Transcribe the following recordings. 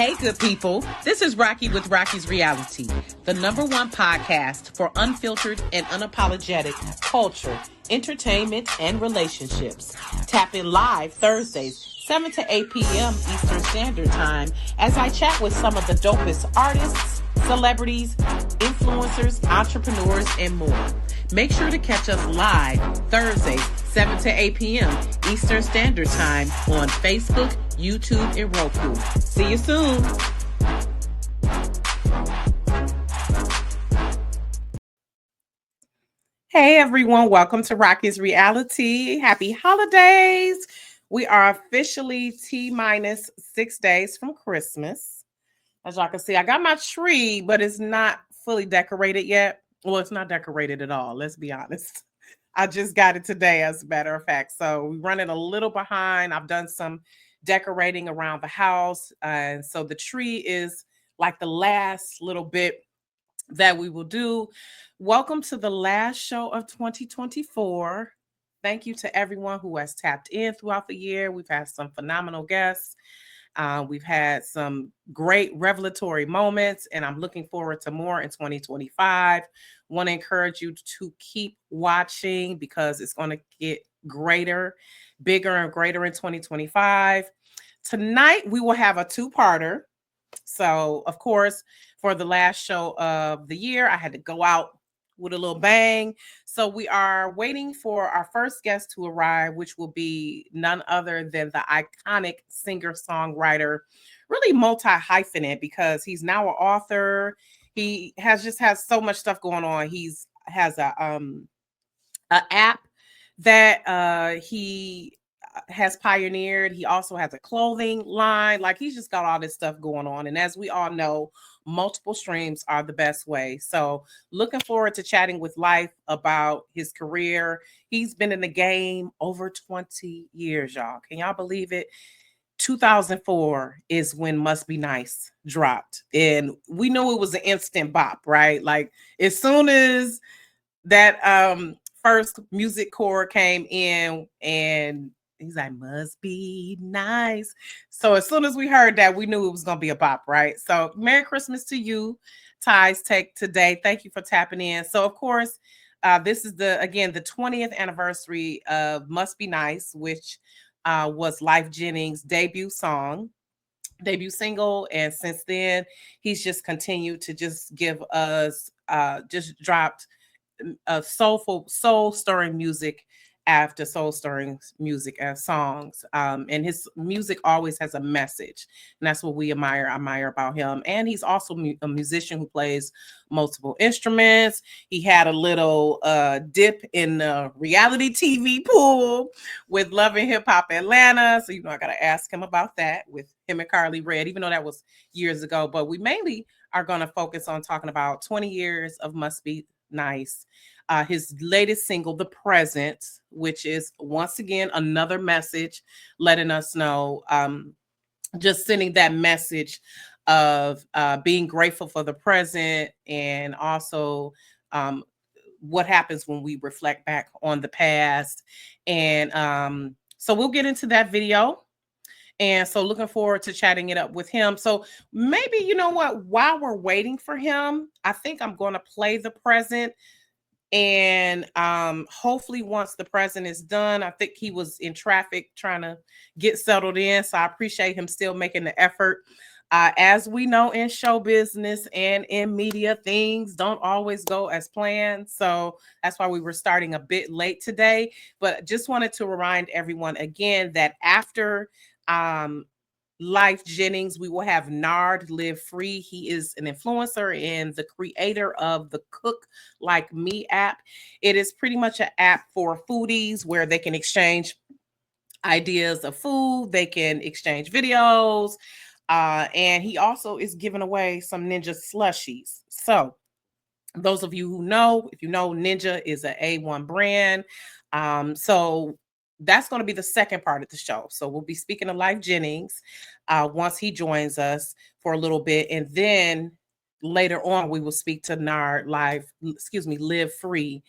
Hey, good people. This is Rocki with Rocki's Reality, the #1 podcast for unfiltered and unapologetic culture, entertainment, and relationships. Tap in live Thursdays, 7 to 8 p.m. Eastern Standard Time, as I chat with some of the dopest artists, celebrities, influencers, entrepreneurs, and more. Make sure to catch us live Thursdays, 7 to 8 p.m. Eastern Standard Time on Facebook, YouTube, and Roku. See you soon. Hey, everyone. Welcome to Rocki's Reality. Happy holidays. We are officially T-minus 6 days from Christmas. As y'all can see, I got my tree, but it's not fully decorated yet. Well, it's not decorated at all. Let's be honest. I just got it today, as a matter of fact. So we're running a little behind. I've done some decorating around the house. And so the tree is like the last little bit that we will do. Welcome to the last show of 2024. Thank you to everyone who has tapped in throughout the year. We've had some phenomenal guests. We've had some great revelatory moments, and I'm looking forward to more in 2025. Want to encourage you to keep watching because it's going to get greater, bigger, and greater in 2025. Tonight, we will have a two-parter. So, of course, for the last show of the year, I had to go out with a little bang. So we are waiting for our first guest to arrive, which will be none other than the iconic singer-songwriter, really multi-hyphenate, because he's now an author. He has so much stuff going on. He's has a app that he has pioneered. He also has a clothing line. Like, he's just got all this stuff going on. And as we all know, multiple streams are the best way. So looking forward to chatting with Lyfe about his career. He's been in the game over 20 years, y'all. Can y'all believe it? 2004 is when Must Be Nice dropped. And we knew it was an instant bop, right? Like, as soon as that first music core came in, and he's like, must be nice. So as soon as we heard that, we knew it was going to be a bop, right? So Merry Christmas to you, Ty's Take today. Thank you for tapping in. So, of course, this is the 20th anniversary of Must Be Nice, which was Lyfe Jennings' debut single. And since then, he's just continued to just give us, just dropped soul-stirring music after soul-stirring music as songs. And his music always has a message. And that's what we admire about him. And he's also a musician who plays multiple instruments. He had a little dip in the reality TV pool with Love and Hip Hop Atlanta. So, I got to ask him about that with him and Carly Red, even though that was years ago. But we mainly are going to focus on talking about 20 years of Must Be Nice. His latest single, The Present, which is once again another message letting us know, just sending that message of being grateful for the present, and also what happens when we reflect back on the past. And so we'll get into that video. And so looking forward to chatting it up with him. So maybe, you know what, while we're waiting for him, I think I'm going to play The Present. And hopefully once The Present is done, I think he was in traffic trying to get settled in. So I appreciate him still making the effort. As we know, in show business and in media, things don't always go as planned. So that's why we were starting a bit late today. But just wanted to remind everyone again that after Lyfe Jennings, we will have Nard Live Free. He is an influencer and the creator of the Cook Like Me app. It is pretty much an app for foodies where they can exchange ideas of food, they can exchange videos, and he also is giving away some Ninja slushies. So those of you who know, if you know, Ninja is an A1 brand. So that's going to be the second part of the show. So we'll be speaking to Lyfe Jennings once he joins us for a little bit. And then later on, we will speak to Live Free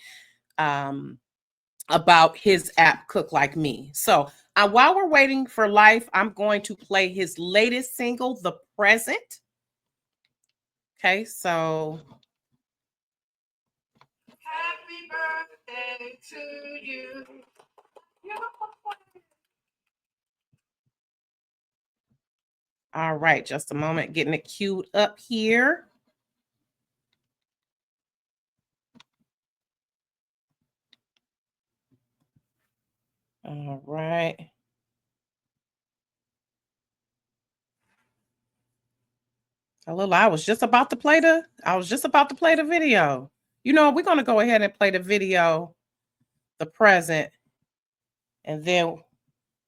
about his app Cook Like Me. So while we're waiting for Lyfe, I'm going to play his latest single, The Present. Okay, so happy birthday to you. All right, just a moment, getting it queued up here. All right. I was just about to play the video. You know, we're gonna go ahead and play the video, The Present, and then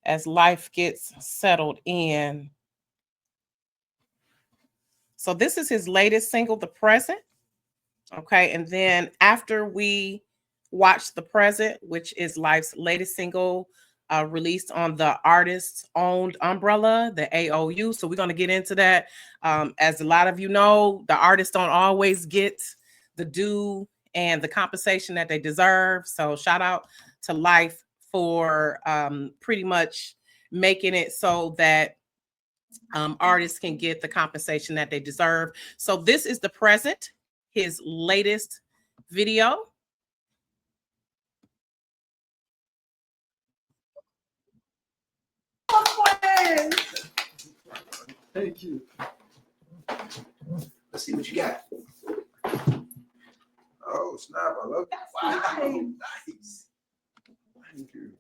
as Lyfe gets settled in. So this is his latest single, The Present. Okay, and then after we watch The Present, which is Lyfe's latest single, released on the artist's owned umbrella, the AOU. So we're going to get into that. As a lot of you know, the artists don't always get the due and the compensation that they deserve. So shout out to Lyfe for pretty much making it so that artists can get the compensation that they deserve. So this is The Present, his latest video. Thank you. Let's see what you got. Oh, snap. I love it. Wow. Nice. Thank you.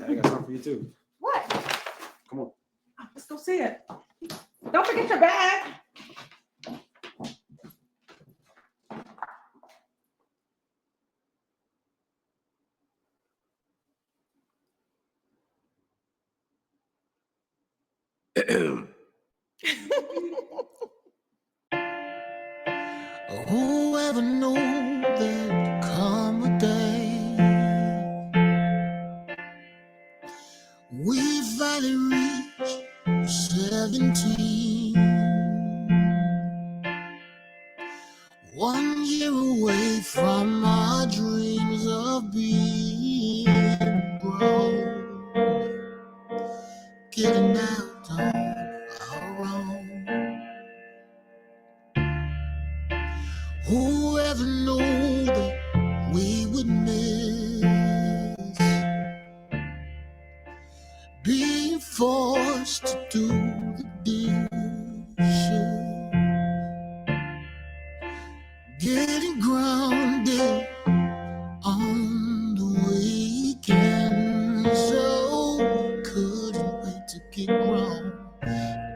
I got something for you too. What? Come on. Let's go see it. Don't forget your bag. Whoever knew there'd come a day we finally reached 17, 1 year away from our dreams of being grown, getting out on our own. Whoever knew that we would miss being forced to do the dishes, getting grounded on the weekend. So couldn't wait to get grown,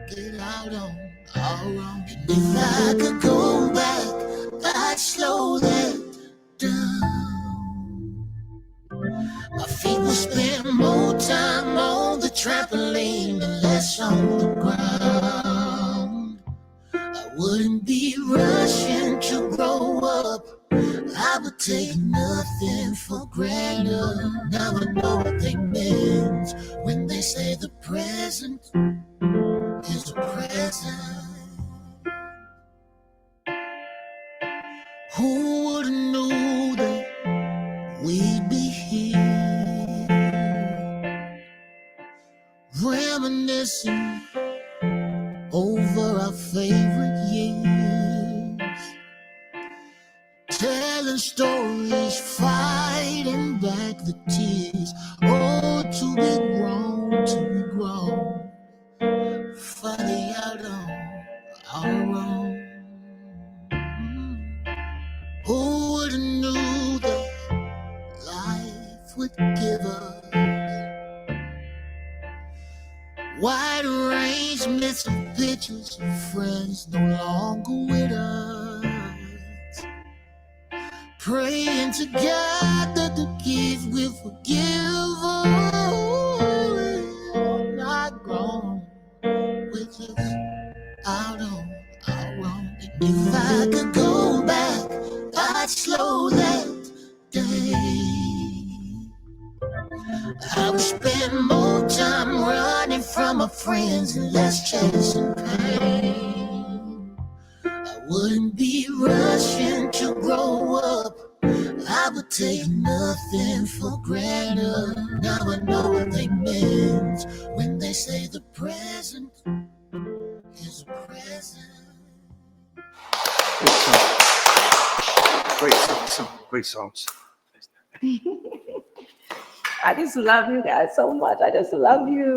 get out on our own. And if I could go back, I'd slow that down. My feet will spend more time on the trampoline and less on the ground. I wouldn't be rushing to grow up. I would take nothing for granted. Now I know what they meant when they say the present is the present. Who would have knew that we'd be here, reminiscing over our favorite years, telling stories, fighting back the tears. Oh, to be grown, finally out on our own. Who would have knew that life would give us wide arrangements of pictures of friends no longer with us, praying to God that the gift will forgive us. Not grown, we're just out on our own. And if I could go back, I'd slow that day. I would spend more time running from my friends and less chasing pain. I wouldn't be rushing to grow up. I would take nothing for granted. Now I know what they meant when they say the present is a present. Great songs. I just love you guys so much. I just love you.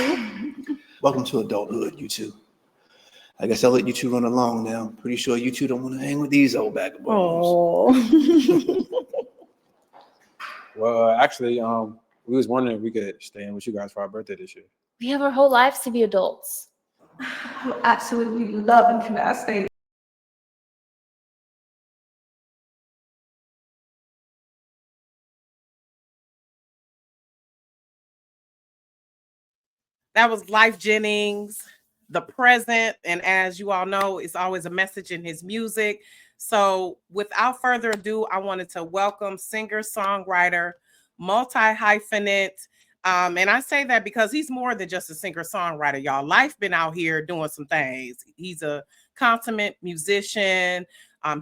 Welcome to adulthood, you two. I guess I'll let you two run along now. Pretty sure you two don't want to hang with these old vagabonds. Oh. Well, actually, we was wondering if we could stay in with you guys for our birthday this year. We have our whole lives to be adults. I absolutely love and cannot stay. That was Lyfe Jennings, The Present. And as you all know, it's always a message in his music. So without further ado, I wanted to welcome singer-songwriter, multi-hyphenate. And I say that because he's more than just a singer-songwriter, y'all. Lyfe been out here doing some things. He's a consummate musician.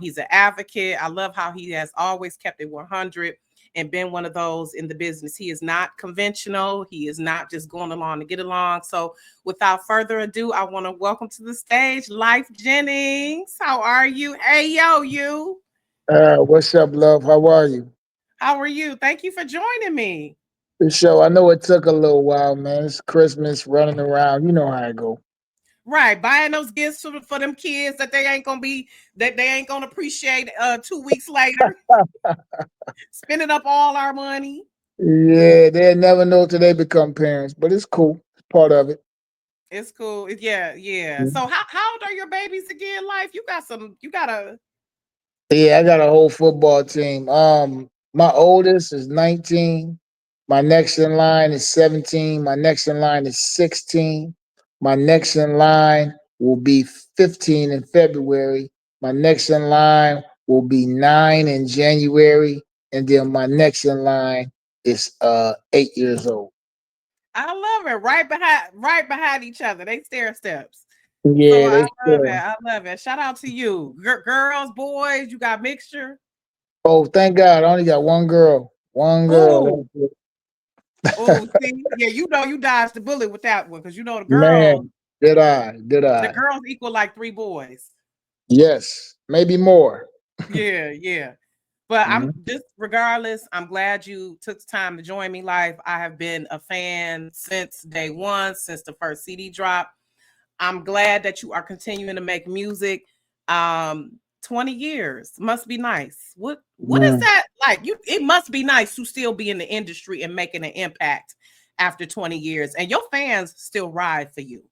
He's an advocate. I love how he has always kept it 100 and been one of those in the business. He is not conventional. He is not just going along to get along. So without further ado, I want to welcome to the stage, Lyfe Jennings. How are you? Hey, yo, you. What's up, love? How are you? How are you? Thank you for joining me. The show. I know it took a little while, man. It's Christmas, running around. You know how it go. Right, buying those gifts for them kids that they ain't gonna appreciate 2 weeks later. Spending up all our money. Yeah, they'll never know till they become parents, but it's cool. It's part of it. It's cool. Yeah. So how old are your babies again, Lyfe? You got a Yeah, I got a whole football team. My oldest is 19. My next in line is 17. My next in line is 16. My next in line will be 15 in February. My next in line will be 9 in January. And then my next in line is 8 years old. I love it. Right behind each other. They stair steps. So Yeah, I they love it. still. I love it. Shout out to you. Girls, boys, you got mixture. Oh, thank God. I only got one girl. One girl. Oh, oh, see, yeah, you dodged the bullet with that one because the girls, Man, did I? Did the I? girls equal like 3 boys. Yes, maybe more. Yeah. But I'm Mhm. just regardless, I'm glad you took the time to join me, Lyfe. I have been a fan since day one, since the first CD drop. I'm glad that you are continuing to make music. 20 years must be nice. What is Mm. that like? It must be nice to still be in the industry and making an impact after 20 years. And your fans still ride for you.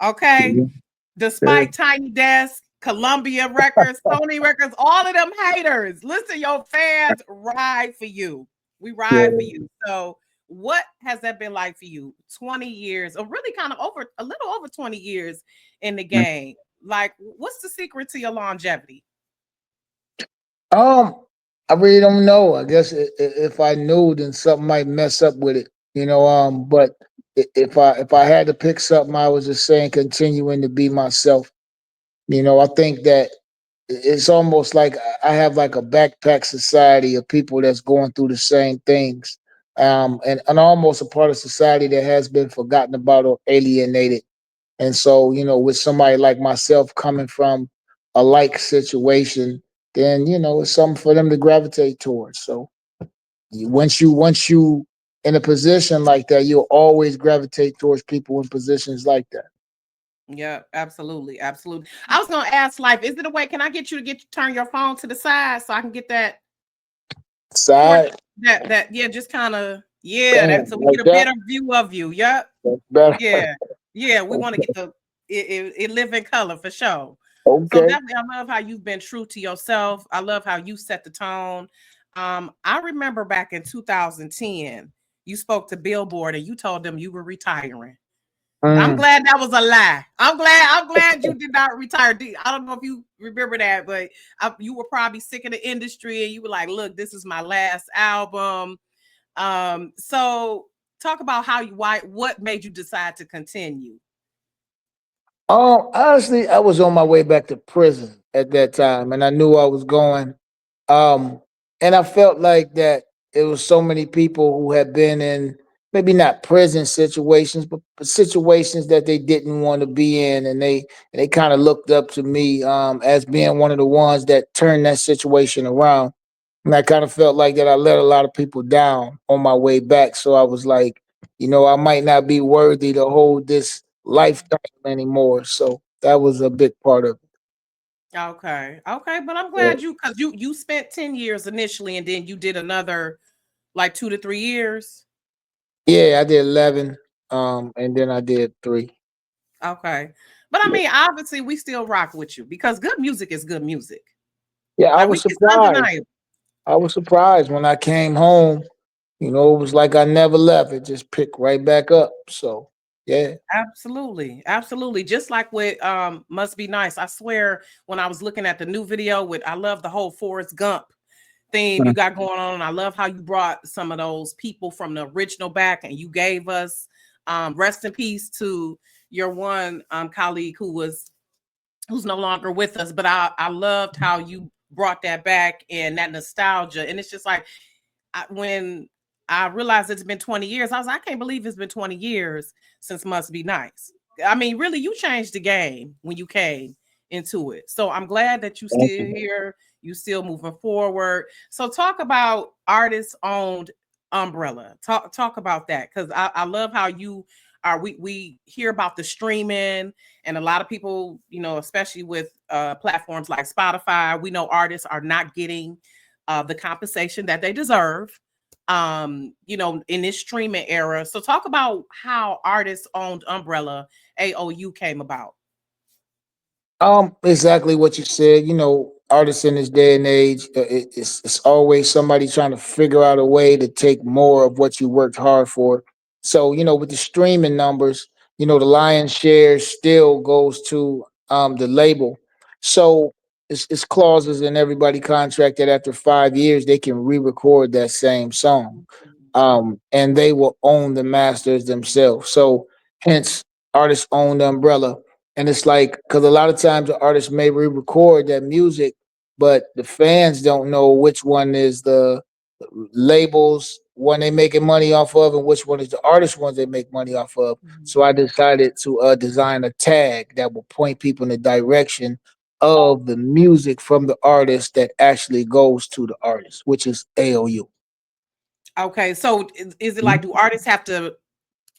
Okay. Yeah. Despite Tiny Desk, Columbia Records, Sony Records, all of them haters. Listen, your fans ride for you. We Yeah. ride for you. So, what has that been like for you? 20 years, or really kind of over a little over 20 years in the game. Like, what's the secret to your longevity? Um, I really don't know. I guess if I knew, then something might mess up with it. But if I had to pick something, I was just saying continuing to be myself. I think that it's almost like I have like a backpack society of people that's going through the same things. And almost a part of society that has been forgotten about or alienated. And so, with somebody like myself coming from a like situation, then it's something for them to gravitate towards. So once you in a position like that, you'll always gravitate towards people in positions like that. Yeah, absolutely. I was gonna ask, Life, is it a way? Can I get you to turn your phone to the side so I can get that portrait Side, that yeah, just kind of yeah, bam, that so we like get a that. better view of you. Yep. That's better. Yeah, we want to get it live in color for sure. So Okay. definitely, I love how you've been true to yourself. I love how you set the tone. I remember back in 2010, you spoke to Billboard and you told them you were retiring. I'm Mm. glad that was a lie. I'm glad you did not retire. I don't know if you remember that, but you were probably sick of the industry and you were like, look, this is my last album. So talk about what made you decide to continue. Honestly, I was on my way back to prison at that time, and I knew I was going. Um, And I felt like that it was so many people who had been in maybe not prison situations, but situations that they didn't want to be in, and they kind of looked up to me as being one of the ones that turned that situation around. And I kind of felt like that I let a lot of people down on my way back. So I was like, I might not be worthy to hold this lifetime anymore. So that was a big part of Okay. Okay. But I'm it. glad because you spent 10 years initially and then you did another like 2 to 3 years. Yeah, I did 11, and then I did 3. Okay. But I Yeah, mean, obviously we still rock with you because good music is good music. yeah, I Like was it's surprised. undeniable. I was surprised when I came home. It was like I never left. It just picked right back up. So yeah. Absolutely. Absolutely. Just like with Must Be Nice. I swear when I was looking at the new video with I love the whole Forrest Gump theme you Mm. got going on. I love how you brought some of those people from the original back and you gave us rest in peace to your one colleague who's no longer with us, but I loved how you brought that back and that nostalgia. And it's just like when I realized it's been 20 years, I was like, I can't believe it's been 20 years since Must Be Nice. I mean, really, you changed the game when you came into it. So I'm glad that you Thank still you. here, you still moving forward. So talk about artist owned umbrella. Talk about that because I love how you are. We hear about the streaming and a lot of people, especially with platforms like Spotify, we know artists are not getting the compensation that they deserve in this streaming era. So talk about how artists owned umbrella AOU came about. Exactly what you said. Artists in this day and age, it's always somebody trying to figure out a way to take more of what you worked hard for. So, with the streaming numbers, the lion's share still goes to the label. So it's clauses in everybody contract that after 5 years they can re-record that same song. And they will own the masters themselves. So hence artists own the umbrella. And it's like, because a lot of times the artist may re-record that music, but the fans don't know which one is the labels one they making money off of and which one is the artist ones they make money off of. So I decided to design a tag that will point people in the direction of the music from the artist that actually goes to the artist, which is AOU. Okay, so is it like do artists have to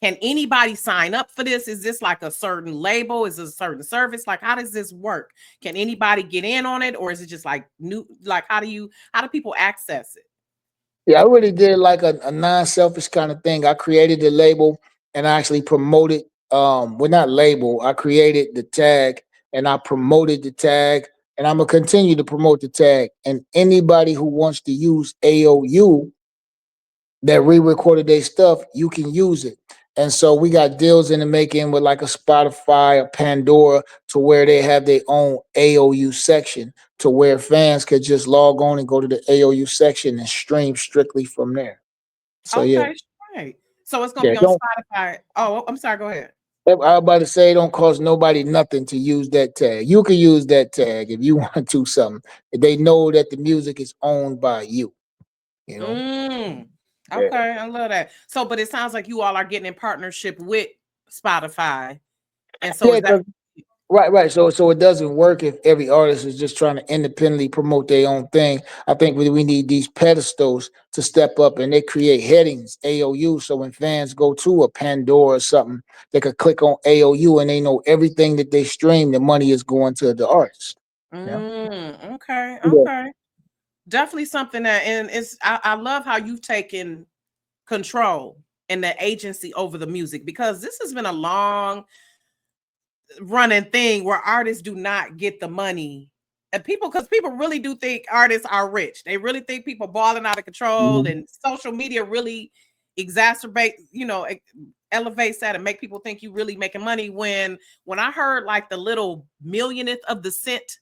can anybody sign up for this? Is this like a certain label? Is this a certain service? Like how does this work? Can anybody get in on it or is it just like new like how do people access it? Yeah, I really did like a non-selfish kind of thing. I created the label and I actually promoted well, not label. I created the tag and I promoted the tag, and I'm gonna continue to promote the tag. And anybody who wants to use AOU that re-recorded their stuff, you can use it. And so we got deals in the making with like a Spotify or Pandora to where they have their own AOU section to where fans could just log on and go to the AOU section and stream strictly from there. So yeah, Okay, right. So it's gonna yeah. be on Don't Spotify. Oh, I'm sorry, go ahead. I was about to say it don't cost nobody nothing to use that tag. You can use that tag if you want to something. They know that the music is owned by you, you know? Mm, Yeah. okay, I love that. So, but it sounds like you all are getting in partnership with Spotify. And so Yeah, is that 'cause right, right. So it doesn't work if every artist is just trying to independently promote their own thing. I think we need these pedestals to step up and they create headings, AOU. So when fans go to a Pandora or something, they could click on AOU and they know everything that they stream, the money is going to the artist. Yeah. okay, Yeah. okay. Definitely something that and I love how you've taken control and the agency over the music because this has been a long running thing where artists do not get the money. And because people really do think artists are rich. They really think people balling out of control Mhm. and social media really exacerbate, elevates that and make people think you really making money when I heard like the little millionth of the cent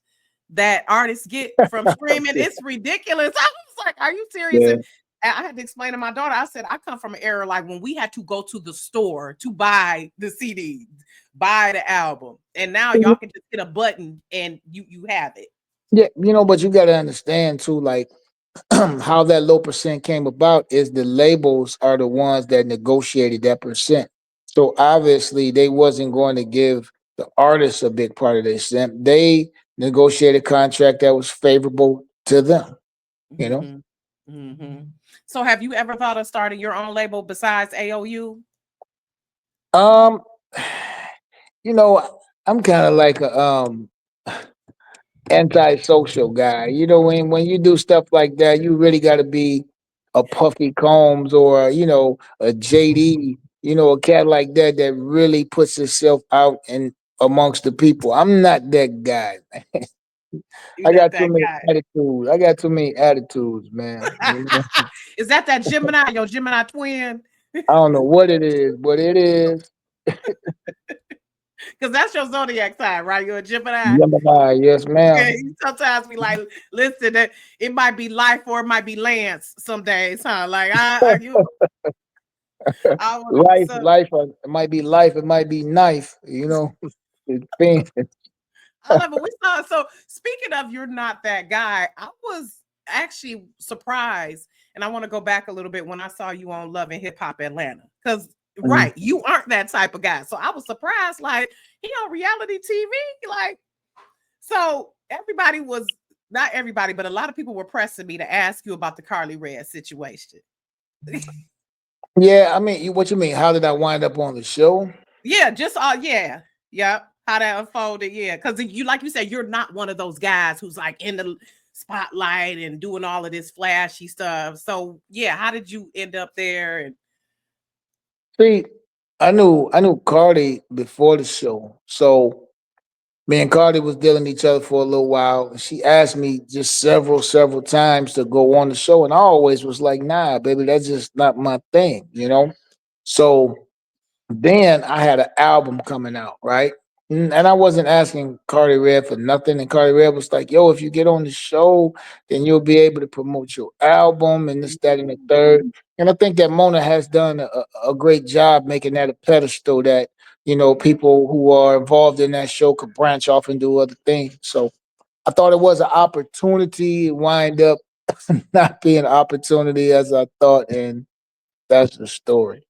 that artists get from streaming, it's ridiculous. I was like, are you serious? Yeah. And I had to explain to my daughter, I said, I come from an era like when we had to go to the store to buy the CD, buy the album. And now y'all can just hit a button and you have it. Yeah, but you got to understand too, like how that low percent came about is the labels are the ones that negotiated that percent. So obviously they wasn't going to give the artists a big part of this. They negotiated a contract that was favorable to them, you know. Hmm. Hmm. So have you ever thought of starting your own label besides AOU? Um, you know, I'm kind of like a antisocial guy. You know, when you do stuff like that, you really got to be a Puffy Combs or a JD. You know, a cat like that that really puts himself out and amongst the people. I'm not that guy. You I not got too that many guy. attitudes. I got too many attitudes, man. You know, Is that Gemini, your Gemini twin? I don't know what it is, but it is Because that's your zodiac sign, right? You're a Gemini. Gemini. Yes, Yeah, ma'am. you sometimes be like, listen, that it might be life or it might be Lance some days, huh? Like I was Life, so life. It might be life. It might be knife. You know, it's thing. I love it. We saw so speaking of you're not that guy, I was actually surprised, and I want to go back a little bit when I saw you on Love and Hip Hop Atlanta. Because right, you aren't that type of guy. So I was surprised, like he on reality TV. Like, so everybody was not everybody, but a lot of people were pressing me to ask you about the Carly Red situation. Yeah, I mean, what you mean? How did I wind up on the show? Yeah, just yeah. Yep. How that unfolded, yeah. Because you like you said, you're not one of those guys who's like in the spotlight and doing all of this flashy stuff. So yeah, how did you end up there? And See, I knew Cardi before the show, so me and Cardi was dealing each other for a little while. And she asked me just several times to go on the show, and I always was like, "Nah, baby, that's just not my thing," you know. So then I had an album coming out, right? And I wasn't asking Cardi Red for nothing. And Cardi Red was like, yo, if you get on the show, then you'll be able to promote your album and this, that, and the third. And I think that Mona has done a great job making that a pedestal that, people who are involved in that show could branch off and do other things. So I thought it was an opportunity. It wind up not being an opportunity as I thought. And that's the story.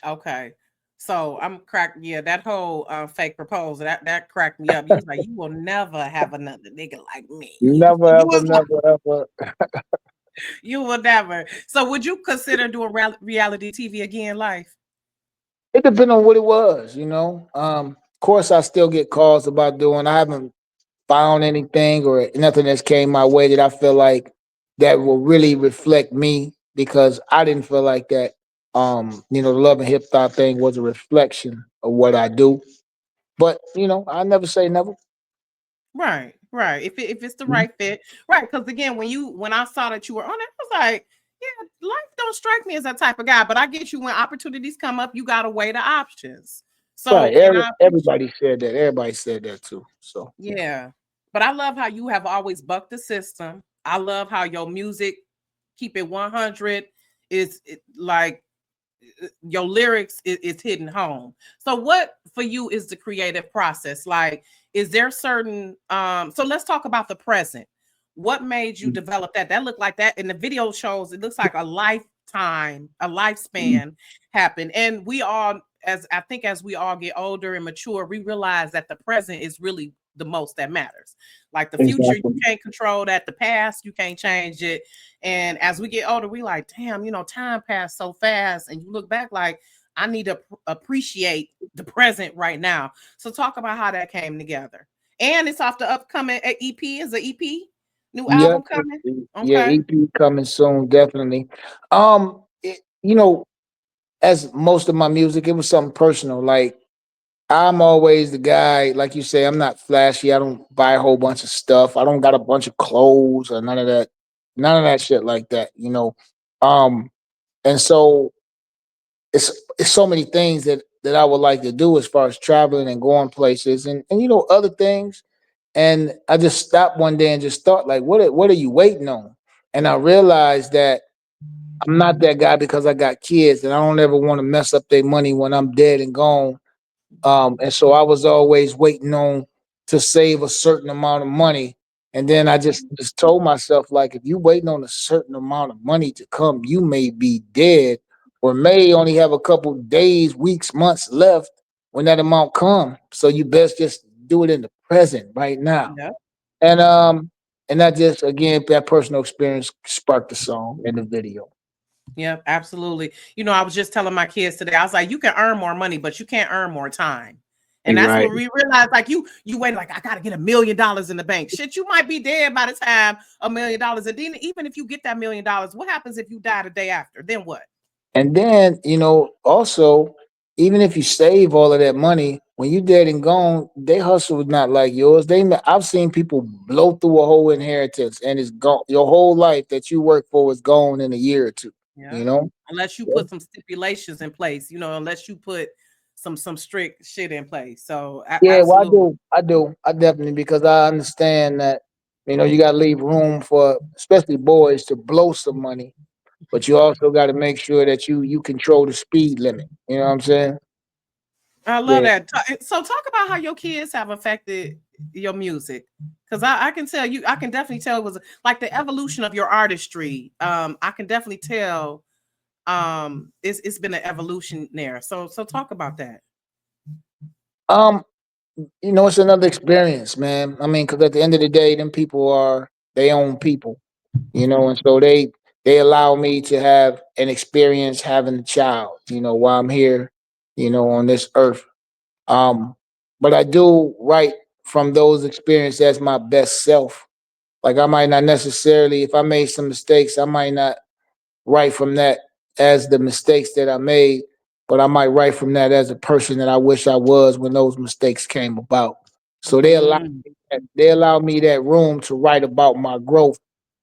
okay. So I'm cracked. Yeah, that whole fake proposal that cracked me up. You was like, you will never have another nigga like me. Never, You ever, was like, never, ever. you will never. So would you consider doing reality TV again, life? It depends on what it was, Of course, I still get calls about doing. I haven't found anything or nothing that's came my way that I feel like that will really reflect me because I didn't feel like that. The love and hip hop thing was a reflection of what I do. But I never say never. Right, right. If it's the Mhm. right fit, right? Because again, when I saw that you were on it, I was like, yeah, life don't strike me as that type of guy. But I get you when opportunities come up, you gotta weigh the options. Right. So, and I appreciate, Everybody said that. Everybody said that too. So yeah. But I love how you have always bucked the system. I love how your music, keep it 100, like your lyrics is hitting home. So what for you is the creative process? Like, is there certain so let's talk about the present. What made you develop that? That looked like that in the video shows, it looks like a lifetime, a lifespan happened. And we all, as I think as we all get older and mature, we realize that the present is really the most that matters. Like the future, you exactly. can't control that. The past, you can't change it. And as we get older, we like, damn, time passed so fast. And you look back like, I need to appreciate the present right now. So talk about how that came together. And it's off the upcoming EP. Is the EP new Yep. album coming? Yeah, Okay. EP coming soon, definitely. It, you know, as most of my music, it was something personal. Like I'm always the guy, like you say, I'm not flashy. I don't buy a whole bunch of stuff. I don't got a bunch of clothes or none of that shit like that. Um, and so it's so many things that I would like to do as far as traveling and going places and other things. And I just stopped one day and just thought, like, what are you waiting on? And I realized that I'm not that guy because I got kids and I don't ever want to mess up their money when I'm dead and gone. And so I was always waiting on to save a certain amount of money And then I just told myself, like, if you waiting on a certain amount of money to come, you may be dead, or may only have a couple days, weeks, months left when that amount come. So you best just do it in the present right now. Yeah. And and that just again that personal experience sparked the song and the video. Yep, absolutely. I was just telling my kids today, I was like, you can earn more money, but you can't earn more time. And You're that's right. what we realized. Like you wait, like, I gotta get $1 million in the bank. Shit, you might be dead by the time $1 million. And then even if you get that $1 million, what happens if you die the day after? Then what? And then, also, even if you save all of that money, when you dead and gone, they hustle is not like yours. I've seen people blow through a whole inheritance and it's gone. Your whole life that you work for is gone in a year or two. You Yeah. know? Unless you Yeah. put some stipulations in place, unless you put some strict shit in place. So Yeah, well, I absolutely. do. I do. I definitely because I understand that, you got to leave room for especially boys to blow some money, but you also got to make sure that you control the speed limit. You know what I'm saying? I love Yeah. that. So talk about how your kids have affected your music. Because I can tell you, I can definitely tell it was like the evolution of your artistry. I can definitely tell it's been an evolution there. So talk about that. Um, it's another experience, man. I mean, because at the end of the day, them people are their own people, and so they allow me to have an experience having a child, while I'm here, on this earth. Um, but I do write from those experiences as my best self. Like I might not necessarily, if I made some mistakes, I might not write from that as the mistakes that I made, but I might write from that as a person that I wish I was when those mistakes came about. So Mm, they allow me that room to write about my growth,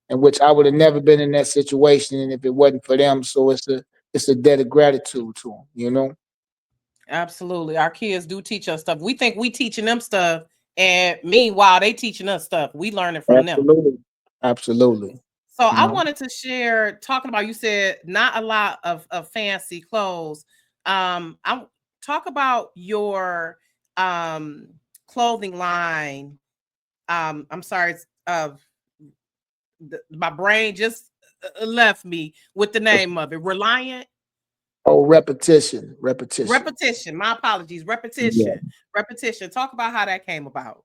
in which I would have never been in that situation, and if it wasn't for them. So it's a debt of gratitude to them. absolutely. Our kids do teach us stuff. We think we teaching them stuff, and meanwhile they teaching us stuff. We learning from them. Absolutely, absolutely. So You I know. wanted to share talking about you said not a lot of fancy clothes. I talk about your um clothing line. I'm sorry, my brain just left me with the name of it. Reliant Oh, repetition, repetition. repetition. My apologies. Yeah. Repetition. Repetition. Talk about how that came about.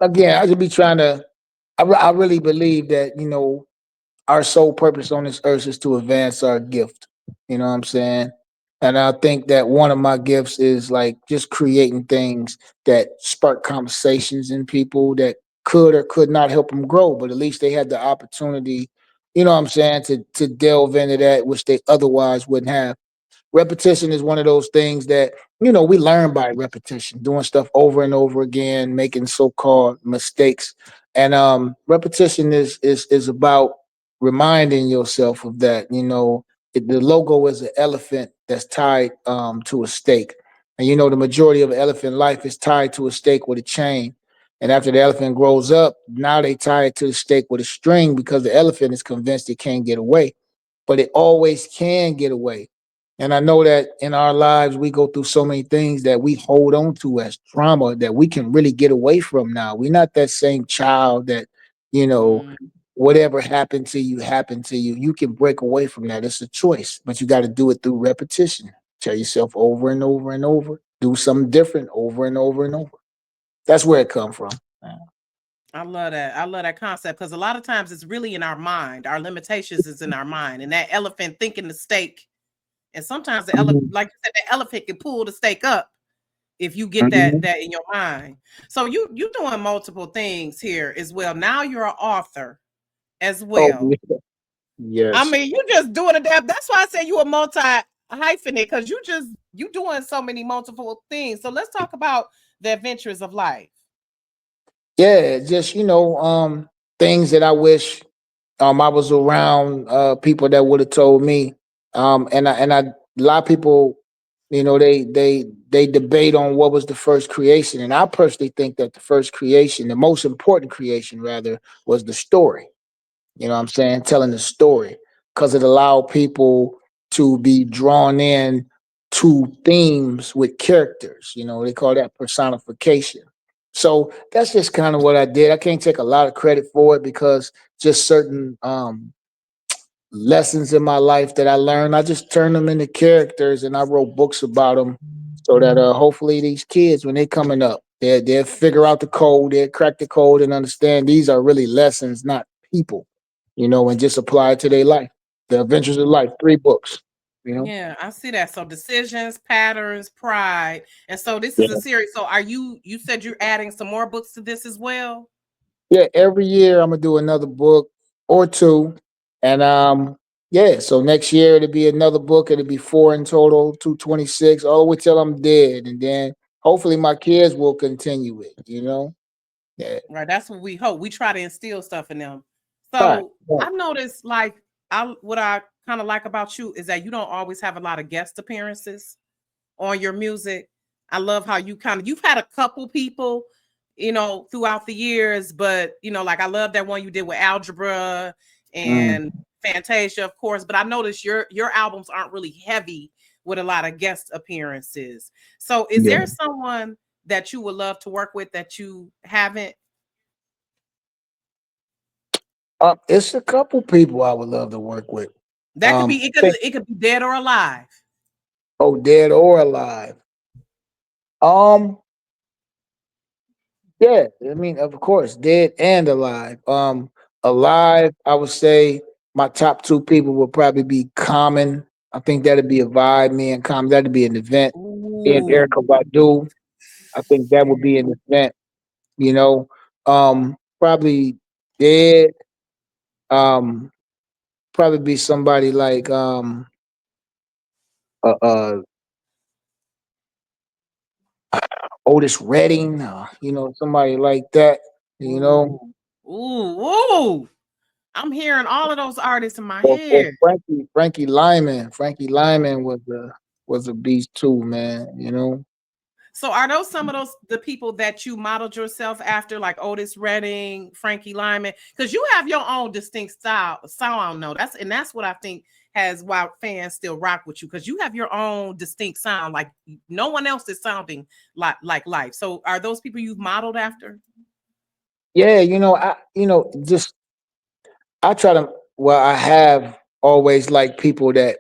Again, I just be trying to. I really believe that our sole purpose on this earth is to advance our gift. You know what I'm saying? And I think that one of my gifts is like just creating things that spark conversations in people that could or could not help them grow, but at least they had the opportunity, what I'm saying, to delve into that which they otherwise wouldn't have. Repetition is one of those things that we learn by repetition, doing stuff over and over again, making so-called mistakes. And repetition is about reminding yourself of that. The logo is an elephant that's tied to a stake, and the majority of elephant life is tied to a stake with a chain. And after the elephant grows up, now they tie it to the stake with a string because the elephant is convinced it can't get away, but it always can get away. And I know that in our lives, we go through so many things that we hold on to as trauma that we can really get away from now. We're not that same child that, you know, Mm, whatever happened to you happened to you. You can break away from that. It's a choice, but you got to do it through repetition. Tell yourself over and over and over. Do something different over and over and over. That's where it come from. I love that. I love that concept because a lot of times it's really in our mind. Our limitations is in our mind, and that elephant thinking the stake. And sometimes the elephant, Mhm. like you said, the elephant can pull the stake up if you get that Mhm. that in your mind. So you doing multiple things here as well. Now you're an author as Oh, well. I yes. mean, you just doing a damn. That's why I say you a multi hyphenate because you doing so many multiple things. So let's talk about the adventures of life. Yeah, just things that I wish I was around people that would have told me. And a lot of people, they debate on what was the first creation, and I personally think that the first creation, the most important creation rather, was the story. You know what I'm saying? Telling the story because it allowed people to be drawn in to themes with characters. They call that personification. So that's just kind of what I did. I can't take a lot of credit for it because just certain lessons in my life that I learned, I just turned them into characters and I wrote books about them so that hopefully these kids, when they're coming up, they'll figure out the code, they'll crack the code and understand these are really lessons, not people, and just apply it to their life. The Adventures of Life, 3 books, you know? Yeah, I see that. So decisions, patterns, pride. And so this is a Yeah. series. So you said you're adding some more books to this as well? Yeah, every year I'm gonna do another book or two. And yeah, so next year it'll be another book, it'll be 4 in total, 226, all the way till I'm dead. And then hopefully my kids will continue it. Yeah. Right. That's what we hope. We try to instill stuff in them. Right. So Right. I've noticed like what I kind of like about you is that you don't always have a lot of guest appearances on your music. I love how you've had a couple people, throughout the years, but like I love that one you did with Algebra Mm, and Fantasia, of course. But I noticed your albums aren't really heavy with a lot of guest appearances. So is yeah. there someone that you would love to work with that you haven't? It's a couple people I would love to work with. That could be Think, it could be dead or alive. oh, dead or alive. Um, Yeah, I mean, of course, dead and alive. Alive, I would say my top 2 people would probably be Common. I think that'd be a vibe. Me and Common, that'd be an event. Me and Ooh. Erica Badu, I think that would be an event. You know, probably dead. Um, probably be somebody like uh, uh Otis Redding. Somebody like that. You know, Ooh. Ooh. Ooh. I'm hearing all of those artists in my or head. Frankie Lyman. Frankie Lyman was a beast too, man. So are those some of the people that you modeled yourself after, like Otis Redding, Frankie Lyman? Because you have your own distinct style. Sound, no, that's what I think has why fans still rock with you, because you have your own distinct sound. Like no one else is sounding like Life. So are those people you've modeled after? Yeah, just I try to. Well, I have always liked people that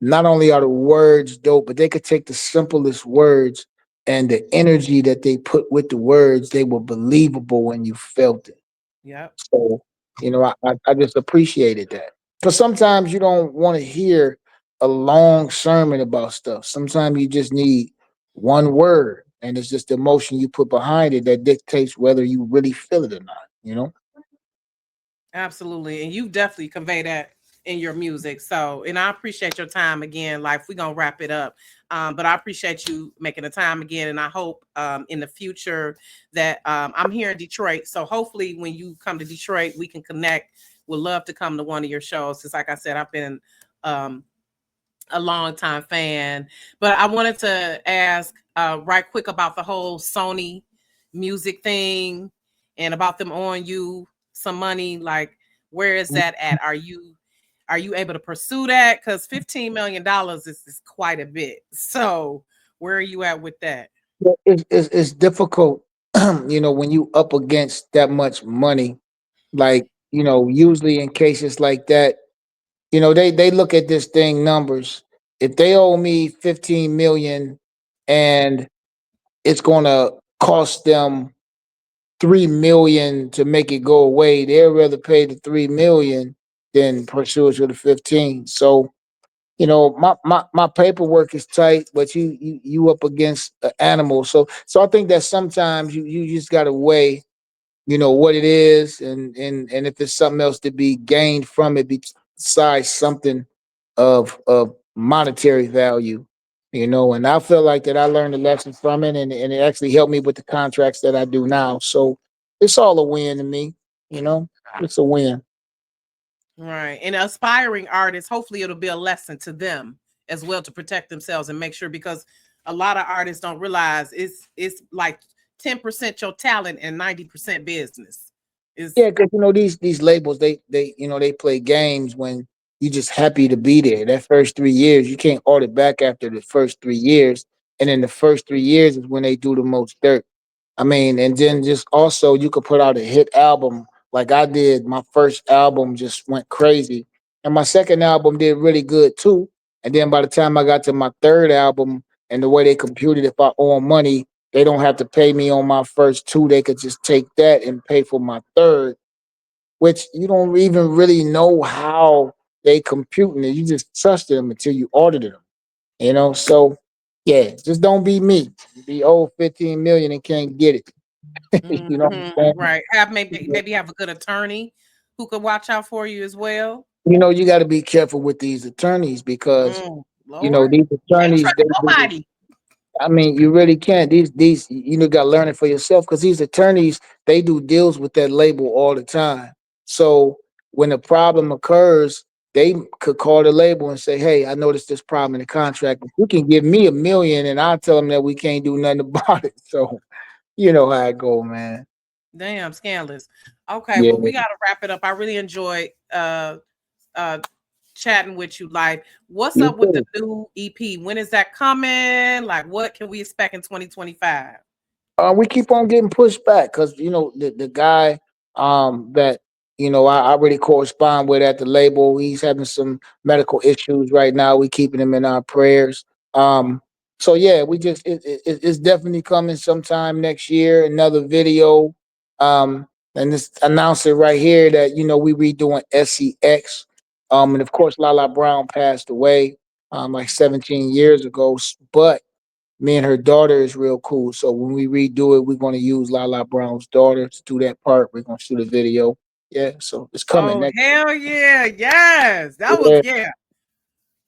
not only are the words dope, but they could take the simplest words and the energy that they put with the words, they were believable when you felt it. Yep. So, I just appreciated that. Because sometimes you don't want to hear a long sermon about stuff. Sometimes you just need one word, and it's just the emotion you put behind it that dictates whether you really feel it or not. Absolutely. And you definitely convey that in your music. So, and I appreciate your time again. Life, we're going to wrap it up. But I appreciate you making the time again. And I hope in the future that I'm here in Detroit. So hopefully when you come to Detroit, we can connect. Would love to come to one of your shows. Because like I said, I've been um, a long time fan. But I wanted to ask right quick about the whole Sony music thing and about them owing you some money. Like, where is that at? Are you able to pursue that? Because $15 million is quite a bit. So where are you at with that? Yeah, it's difficult, when you up against that much money. Like, usually in cases like that, they look at this thing numbers. If they owe me 15 million and it's gonna cost them 3 million to make it go away, they'd rather pay the 3 million than pursue it to the 15. So, my paperwork is tight, but you up against an animal. So I think that sometimes you just gotta weigh, what it is, and if there's something else to be gained from it besides something of monetary value. And I feel like that I learned a lesson from it, and it actually helped me with the contracts that I do now. So it's all a win to me. you know it's a win. Right. And aspiring artists, hopefully it'll be a lesson to them as well to protect themselves and make sure, because a lot of artists don't realize it's like 10% your talent and 90% business. Is Yeah, because these labels, they play games when you just happy to be there. That first 3 years, you can't audit back after the first 3 years, and then the first 3 years is when they do the most dirt. I mean, and then just also you could put out a hit album like I did. My first album just went crazy, and my second album did really good too. And then by the time I got to my third album, and the way they computed, if I owe 'em money, they don't have to pay me on my first two. They could just take that and pay for my third, which you don't even really know how they computing it. You just trusted them until you audited them. So yeah, just don't be me. Be owed 15 million and can't get it. You know what I'm saying? Right. Have maybe have a good attorney who could watch out for you as well. You got to be careful with these attorneys because Lord, these can't attorneys trust they do. nobody. I mean, you really can't. These got to learn it for yourself because these attorneys they do deals with that label all the time. So when a problem occurs, they could call the label and say, "Hey, I noticed this problem in the contract. If you can give me 1 million, and I'll tell them that we can't do nothing about it." So you know how it go, man. Damn, scandalous. Okay, Yeah, well, we gotta wrap it up. I really enjoyed uh chatting with you. Like, what's you up with the too. new EP? When is that coming? Like, what can we expect in 2025? We keep on getting pushed back because the guy that I really correspond with at the label. He's having some medical issues right now. We keeping him in our prayers. So yeah, we just it's definitely coming sometime next year. Another video, and this announce it right here that we redoing SEX. And of course, Lala Brown passed away like 17 years ago, but me and her daughter is real cool. So when we redo it, we're going to use Lala Brown's daughter to do that part. We're going to shoot a video. Yeah, so it's coming Oh, next. hell yeah. Yes. That was, Yeah, yeah.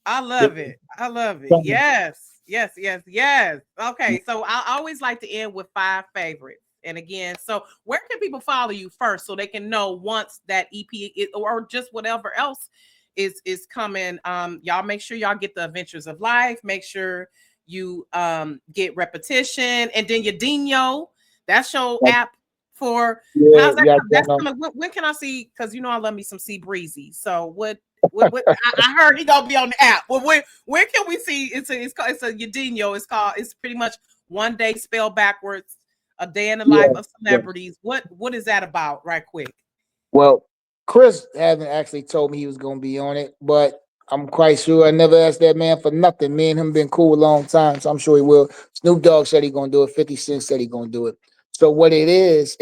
I yeah, love it. I love it. coming. Yes. Yes. Yes. Yes. Okay. So I always like to end with 5 favorites. And again, so where can people follow you first so they can know once that EP or just whatever else is coming? Y'all make sure y'all get the Adventures of Life. Make sure you get Repetition and then your Dino. That's your app for Yeah, how's that yeah, coming? That's coming. When can I see? Because I love me some Sea Breezy. So what I heard he gonna be on the app. Well, where can we see? It's a Udinho. It's pretty much one day spelled backwards. A day in the life yeah, of yeah. celebrities. What is that about? Right quick. Well, Chris hasn't actually told me he was going to be on it, but I'm quite sure I never asked that man for nothing. Me and him been cool a long time, so I'm sure he will. Snoop Dogg said he going to do it. 50 Cent said he going to do it. So what it is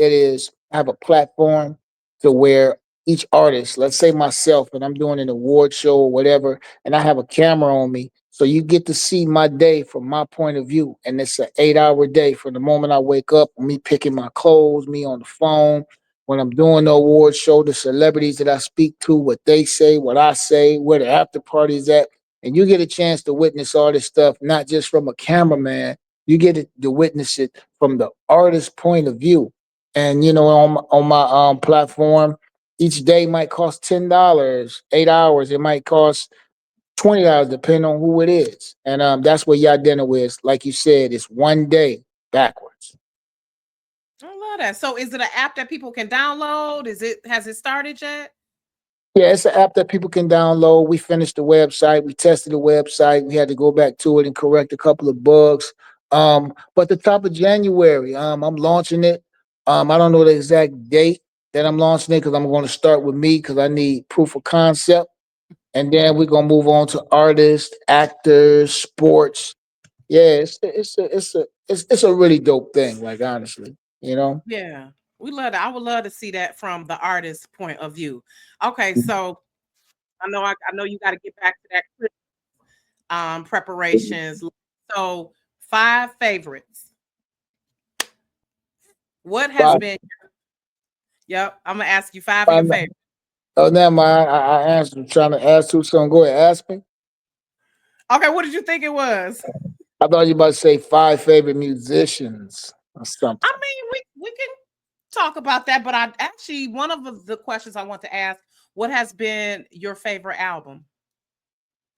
I have a platform to where each artist, let's say myself, and I'm doing an award show or whatever, and I have a camera on me. So you get to see my day from my point of view. And it's an 8 hour day from the moment I wake up, me picking my clothes, me on the phone, when I'm doing the award show, the celebrities that I speak to, what they say, what I say, where the after party's at. And you get a chance to witness all this stuff, not just from a cameraman. You get to witness it from the artist's point of view. And on my platform, each day might cost $10. 8 hours, it might cost $20, depending on who it is. And that's what y'all dinner with. Like you said, it's one day backwards. I love that. So is it an app that people can download? Has it started yet? Yeah, it's an app that people can download. We finished the website. We tested the website. We had to go back to it and correct a couple of bugs. But the top of January, I'm launching it. I don't know the exact date that I'm launching it because I'm going to start with me because I need proof of concept, and then we're gonna move on to artists, actors, sports. Yeah, it's a really dope thing. Like honestly, you know. Yeah. We love that. I would love to see that from the artist's point of view. Okay, so I know you got to get back to that preparations. So 5 favorites. What has But been Yep, I'm gonna ask you 5 of your I'm, favorites. oh, never mind. I answered. Trying to ask you something. Go ahead, ask me. Okay, what did you think it was? I thought you were about to say 5 favorite musicians or something. I mean, we can talk about that, but I actually one of the questions I want to ask, what has been your favorite album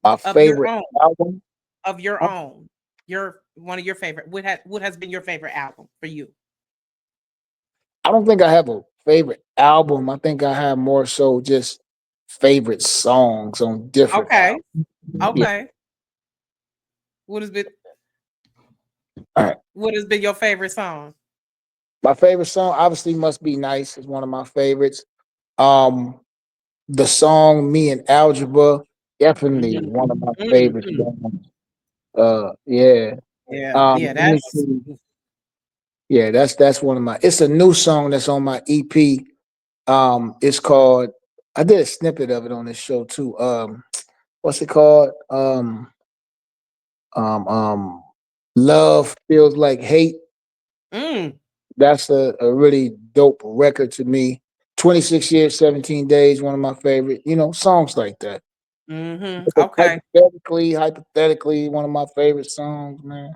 My of your favorite own? album. Of your I own. Your one of your favorite. What has been your favorite album for you? don't think I have a favorite album. I think I have more so just favorite songs on different Okay. albums. Yeah. Okay. What has been All right. what has been your favorite song? My favorite song obviously Must Be Nice is one of my favorites. Um, the song Me and Algebra definitely Mhm. one of my favorite Mhm. songs. Yeah. Yeah, Let me that's see. Yeah, that's one of my. It's a new song that's on my EP. It's called. I did a snippet of it on this show too. What's it called? Um, um, Love Feels Like Hate. mm, That's a really dope record to me. 26 years, 17 days, one of my favorite, songs like that. okay. Hypothetically, one of my favorite songs, man.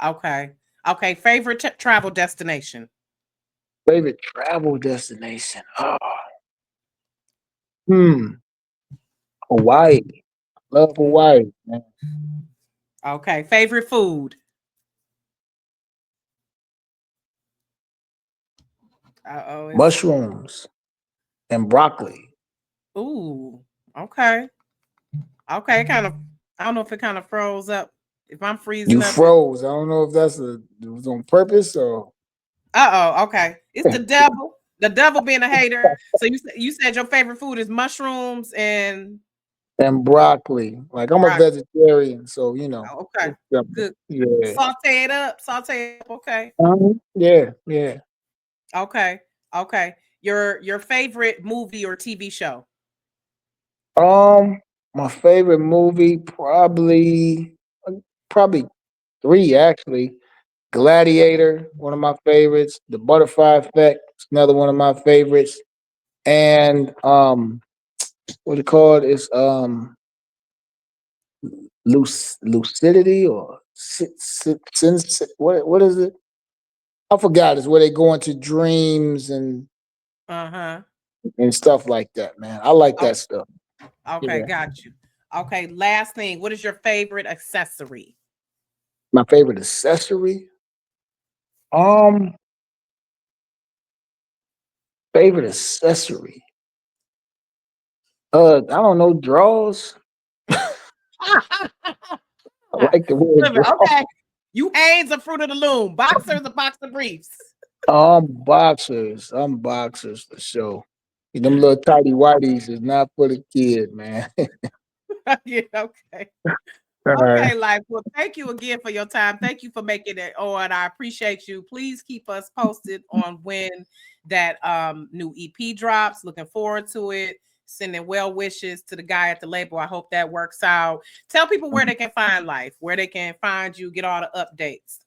Okay. Okay. Favorite travel destination. Favorite travel destination. Oh, hmm. Hawaii. Love Mm, Hawaii, man. okay. Favorite food. Oh, it's Mushrooms and broccoli. ooh. Okay. Okay. Kind of. I don't know if it kind of froze up. If I'm freezing You up, it. froze. I don't know if it was on purpose or Oh. Okay. It's the devil. The devil being a hater. So you said your favorite food is mushrooms and and broccoli. Like I'm a broccoli. vegetarian, so Okay. it's simple. Good. Yeah. Saute it up. Saute it up. Okay. Yeah, yeah. Okay. Okay. Your favorite movie or TV show. Um, my favorite movie probably three actually. Gladiator, one of my favorites. The Butterfly Effect, is another one of my favorites. And what it called is lucidity or what is it? I forgot. It's where they go into dreams Uh-huh. and stuff like that, man. I like that stuff. Okay, Yeah. got you. Okay, last thing. What is your favorite accessory? My favorite accessory. Um, favorite accessory. I don't know, draws. I like the way it Listen, draws. okay. You Hanes a fruit of the loom. Boxers a box of briefs. I'm boxers for sure. Them little tidy whities is not for the kid, man. Yeah, okay. All right. Okay, Life. Well, thank you again for your time. Thank you for making it on. I appreciate you. Please keep us posted on when that new EP drops. Looking forward to it. Sending well wishes to the guy at the label. I hope that works out. Tell people where they can find Life, where they can find you, get all the updates.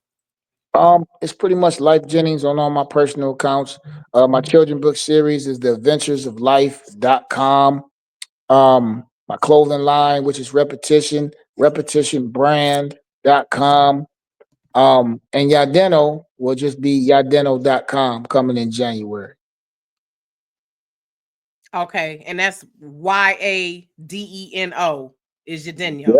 It's pretty much Lyfe Jennings on all my personal accounts. My children book series is the adventures of life.com. My clothing line, which is repetitionbrand.com. And Yadeno will just be yadeno.com coming in January. Okay, and that's YADENO is Yadeno. Yep.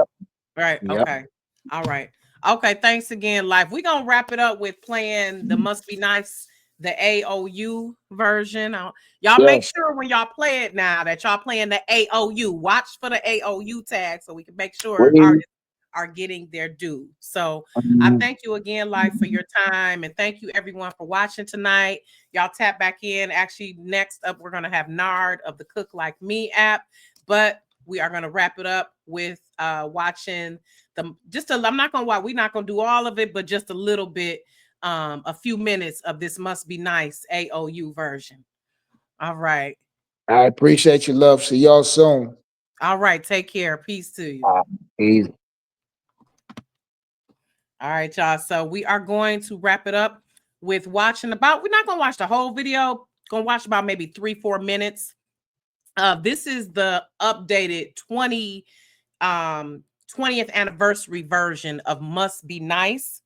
Right. Yep. Okay. All right. Okay. Thanks again, Life. We're gonna wrap it up with playing the Must Be Nice, the AOU version. Y'all Yeah. make sure when y'all play it now that y'all playing the AOU. Watch for the AOU tag so we can make sure We, artists are getting their due. So I thank you again, Life, for your time, and thank you everyone for watching tonight. Y'all tap back in. Actually, next up we're gonna have Nard of the Cook Like Me app, but we are going to wrap it up with watching I'm not going to watch, we're not going to do all of it, but just a little bit, a few minutes of this Must Be Nice AOU version. All right. I appreciate your love. See y'all soon. All right. Take care. Peace to you. Easy. All right, y'all. So we are going to wrap it up with watching we're not going to watch the whole video, going to watch about maybe 3-4 minutes. This is the updated 20th anniversary version of Must Be Nice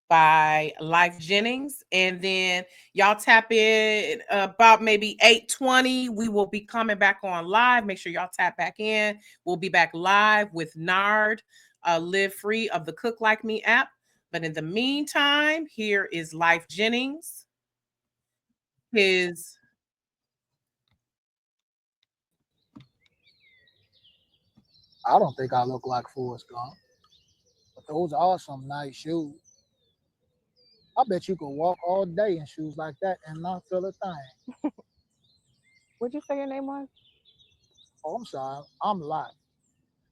by Lyfe Jennings. And then y'all tap in about maybe 8:20. We will be coming back on live. Make sure y'all tap back in. We'll be back live with Nard, Live Free of the Cook Like Me app. But in the meantime, here is Lyfe Jennings. His I don't think I look like Forrest Gump, but those are some nice shoes. I bet you can walk all day in shoes like that and not feel a thing. What'd you say your name was? Oh, I'm sorry. I'm Lyfe.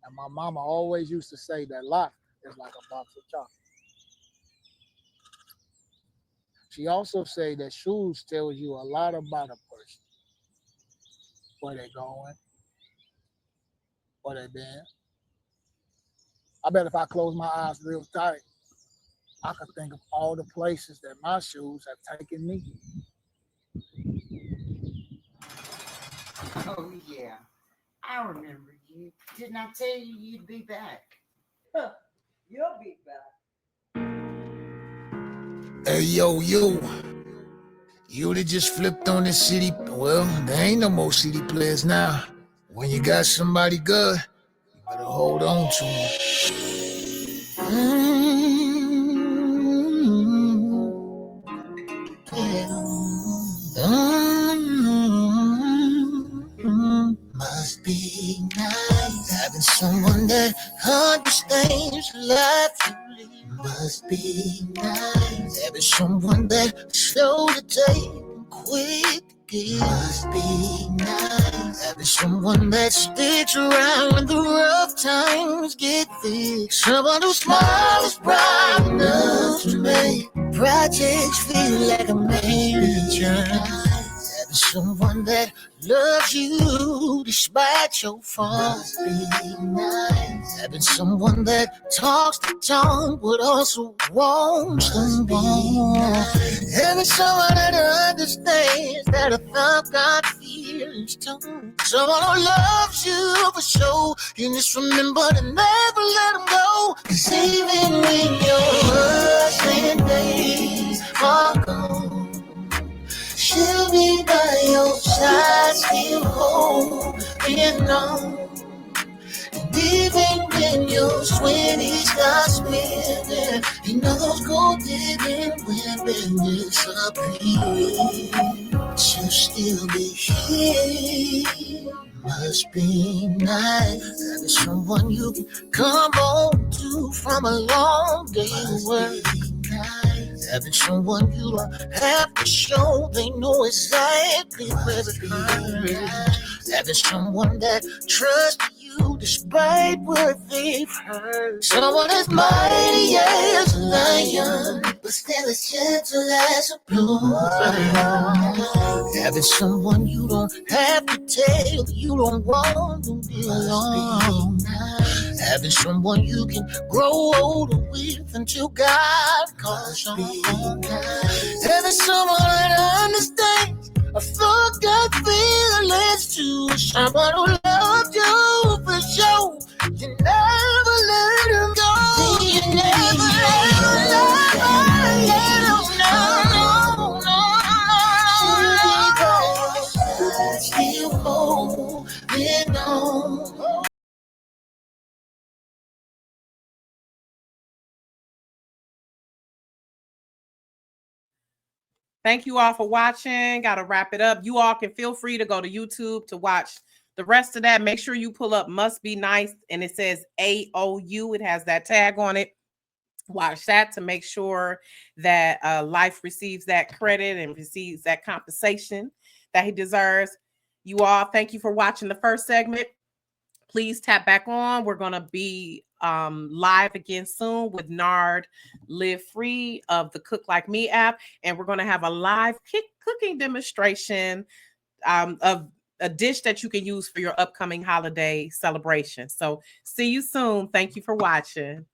And my mama always used to say that life is like a box of chocolates. She also say that shoes tells you a lot about a person. Where they going, where they been. I bet if I close my eyes real tight, I could think of all the places that my shoes have taken me. Oh, yeah. I remember you. Didn't I tell you you'd be back? You'll be back. Hey, yo. You that just flipped on this city. Well, there ain't no more city players now. When you got somebody good, you better hold on to them. Must be nice having someone that understands life you live. Must be nice having someone that's slow to take and quick to give. Must be nice having someone that sticks around when the rough times get thick. Someone whose smile is bright enough to make projects feel like a major. Having someone that loves you despite your faults. Nice. Having someone that talks the talk but also wants the bone. Nice. Having someone that understands that a thought got feelings too. Someone who loves you for sure. You just remember to never let them go. 'Cause even when your husband days are gone, she'll be by your side, still holding on. And even when your sweaties got spinning, you know those gold digging women disappear. She'll still be here. Must be nice having someone you can come home to from a long day of work. Having someone you don't have to show, they know exactly where it hurts. Having someone that trusts you despite what they've heard. Someone as mighty as a lion, but still as gentle as a bluebird. Having someone you don't have to tell, you don't want to be alone. Having someone you can grow older with until God calls home. Having someone that understands a fucked up feelings too. Someone who loves you for sure. You never let him go. You never let him go. Still holding on. Thank you all for watching. Got to wrap it up. You all can feel free to go to YouTube to watch the rest of that. Make sure you pull up Must Be Nice, and it says AOU. It has that tag on it. Watch that to make sure that Lyfe receives that credit and receives that compensation that he deserves. You all, thank you for watching the first segment. Please tap back on. We're going to be live again soon with Nard Live Free of the Cook Like Me app. And we're going to have a live cooking demonstration of a dish that you can use for your upcoming holiday celebration. So see you soon. Thank you for watching.